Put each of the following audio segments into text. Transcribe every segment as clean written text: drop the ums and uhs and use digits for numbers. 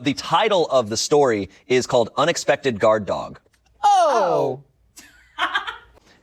The title of the story is called Unexpected Guard Dog. Oh.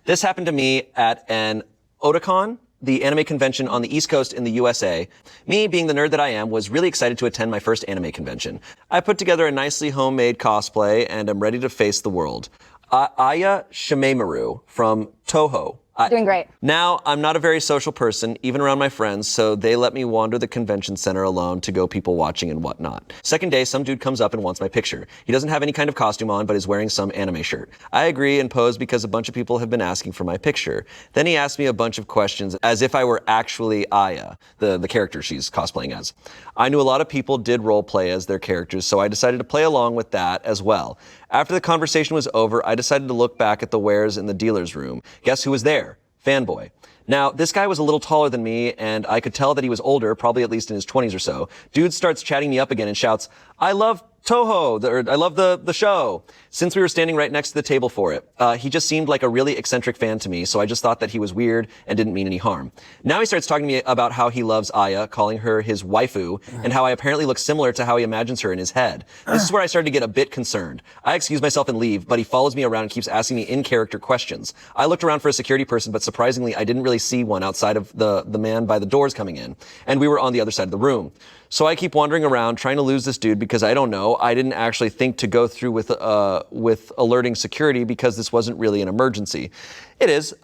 This happened to me at an Otakon, the anime convention on the East Coast in the USA. Me, being the nerd that I am, was really excited to attend my first anime convention. I put together a nicely homemade cosplay and am ready to face the world. Aya Shimemaru from Toho. Doing great. Now, I'm not a very social person, even around my friends, so they let me wander the convention center alone to go people watching and whatnot. Second day, some dude comes up and wants my picture. He doesn't have any kind of costume on, but is wearing some anime shirt. I agree and pose because a bunch of people have been asking for my picture. Then he asked me a bunch of questions as if I were actually Aya, the character she's cosplaying as. I knew a lot of people did role play as their characters, so I decided to play along with that as well. After the conversation was over, I decided to look back at the wares in the dealer's room. Guess who was there? Fanboy. Now, this guy was a little taller than me, and I could tell that he was older, probably at least in his 20s or so. Dude starts chatting me up again and shouts, I love Toho, or I love the show. Since we were standing right next to the table for it, he just seemed like a really eccentric fan to me, so I just thought that he was weird and didn't mean any harm. Now he starts talking to me about how he loves Aya, calling her his waifu, and how I apparently look similar to how he imagines her in his head. This is where I started to get a bit concerned. I excuse myself and leave, but he follows me around and keeps asking me in-character questions. I looked around for a security person, but surprisingly, I didn't really see one outside of the man by the doors coming in, and we were on the other side of the room. So I keep wandering around trying to lose this dude because I don't know. I didn't actually think to go through with alerting security because this wasn't really an emergency. It is.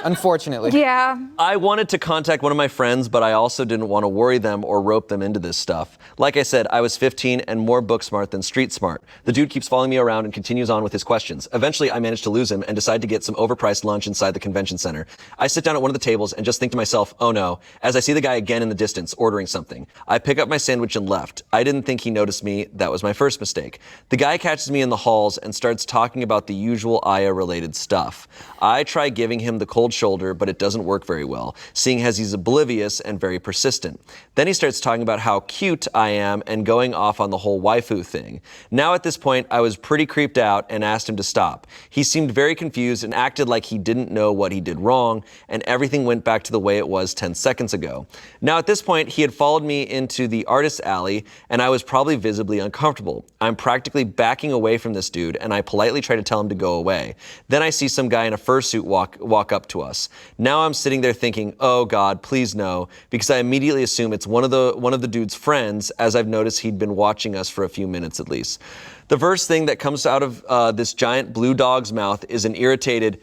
Unfortunately. Yeah. I wanted to contact one of my friends, but I also didn't want to worry them or rope them into this stuff. Like I said, I was 15 and more book smart than street smart. The dude keeps following me around and continues on with his questions. Eventually, I managed to lose him and decide to get some overpriced lunch inside the convention center. I sit down at one of the tables and just think to myself, oh no, as I see the guy again in the distance ordering something. I pick up my sandwich and left. I didn't think he noticed me. That was my first mistake. The guy catches me in the halls and starts talking about the usual Aya-related stuff. I try giving him the cold shoulder, but it doesn't work very well, seeing as he's oblivious and very persistent. Then he starts talking about how cute I am and going off on the whole waifu thing. Now at this point, I was pretty creeped out and asked him to stop. He seemed very confused and acted like he didn't know what he did wrong, and everything went back to the way it was 10 seconds ago. Now at this point, he had followed me into the artist's alley, and I was probably visibly uncomfortable. I'm practically backing away from this dude, and I politely try to tell him to go away. Then I see some guy in a fursuit walk up to us. Now I'm sitting there thinking, oh God, please no, because I immediately assume it's one of the dude's friends, as I've noticed he'd been watching us for a few minutes at least. The first thing that comes out of this giant blue dog's mouth is an irritated,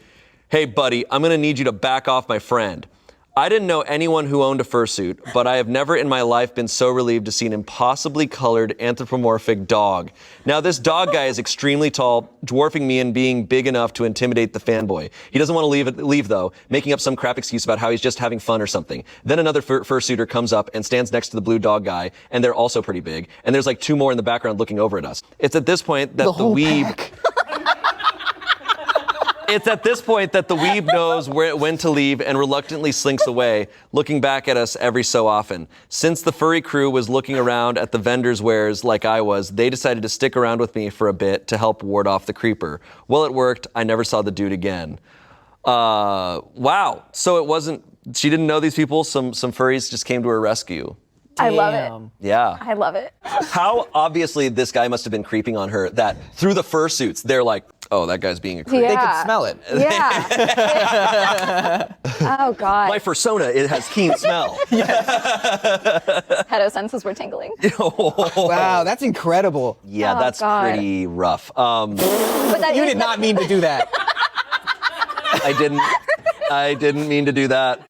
hey buddy, I'm gonna need you to back off my friend. I didn't know anyone who owned a fursuit, but I have never in my life been so relieved to see an impossibly colored anthropomorphic dog. Now, this dog guy is extremely tall, dwarfing me and being big enough to intimidate the fanboy. He doesn't want to leave though, making up some crap excuse about how he's just having fun or something. Then another fursuiter comes up and stands next to the blue dog guy, and they're also pretty big. And there's like two more in the background looking over at us. It's at this point that the weeb... It's at this point that the weeb knows when to leave and reluctantly slinks away, looking back at us every so often. Since the furry crew was looking around at the vendors' wares like I was, they decided to stick around with me for a bit to help ward off the creeper. Well, it worked. I never saw the dude again. Wow. So it wasn't, she didn't know these people. Some furries just came to her rescue. I love it. Yeah. I love it. How obviously this guy must have been creeping on her that through the fursuits, they're like, oh, that guy's being a creep. Yeah. They could smell it. Yeah. Oh, God. My fursona, it has keen smell. Pedo senses were tingling. Wow, that's incredible. Yeah, Oh, that's God. pretty rough. But that You is- did not mean to do that. I didn't mean to do that.